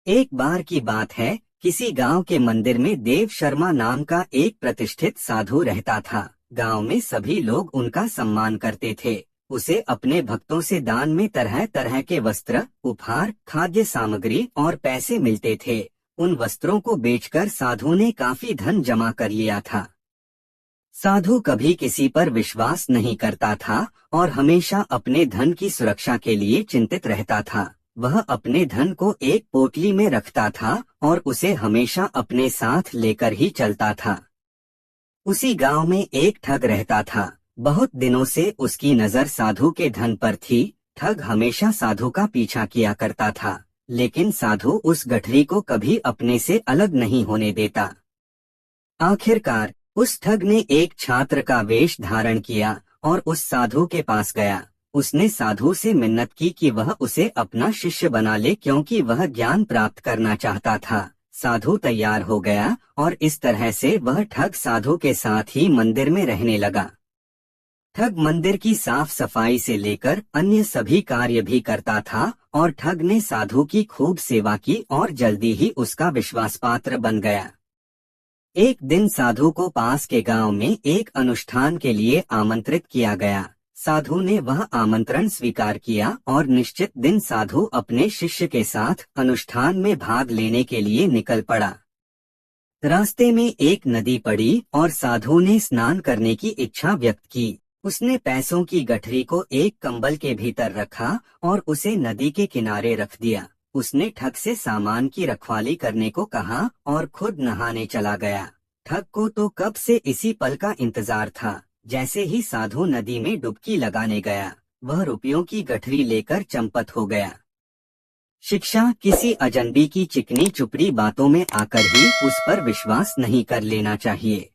एक बार की बात है, किसी गांव के मंदिर में देव शर्मा नाम का एक प्रतिष्ठित साधु रहता था। गांव में सभी लोग उनका सम्मान करते थे। उसे अपने भक्तों से दान में तरह तरह के वस्त्र, उपहार, खाद्य सामग्री और पैसे मिलते थे। उन वस्त्रों को बेचकर साधु ने काफी धन जमा कर लिया था। साधु कभी किसी पर विश्वास नहीं करता था और हमेशा अपने धन की सुरक्षा के लिए चिंतित रहता था। वह अपने धन को एक पोटली में रखता था और उसे हमेशा अपने साथ लेकर ही चलता था। उसी गांव में एक ठग रहता था। बहुत दिनों से उसकी नजर साधु के धन पर थी। ठग हमेशा साधु का पीछा किया करता था, लेकिन साधु उस गठरी को कभी अपने से अलग नहीं होने देता। आखिरकार उस ठग ने एक छात्र का वेश धारण किया और उस साधु के पास गया। उसने साधु से मिन्नत की कि वह उसे अपना शिष्य बना ले, क्योंकि वह ज्ञान प्राप्त करना चाहता था। साधु तैयार हो गया और इस तरह से वह ठग साधु के साथ ही मंदिर में रहने लगा। ठग मंदिर की साफ सफाई से लेकर अन्य सभी कार्य भी करता था और ठग ने साधु की खूब सेवा की और जल्दी ही उसका विश्वास पात्र बन गया। एक दिन साधु को पास के गांव में एक अनुष्ठान के लिए आमंत्रित किया गया। साधु ने वह आमंत्रण स्वीकार किया और निश्चित दिन साधु अपने शिष्य के साथ अनुष्ठान में भाग लेने के लिए निकल पड़ा। रास्ते में एक नदी पड़ी और साधु ने स्नान करने की इच्छा व्यक्त की। उसने पैसों की गठरी को एक कंबल के भीतर रखा और उसे नदी के किनारे रख दिया। उसने ठग से सामान की रखवाली करने को कहा और खुद नहाने चला गया। ठग को तो कब से इसी पल का इंतजार था। जैसे ही साधु नदी में डुबकी लगाने गया, वह रुपयों की गठरी लेकर चंपत हो गया। शिक्षा: किसी अजनबी की चिकनी चुपड़ी बातों में आकर ही उस पर विश्वास नहीं कर लेना चाहिए।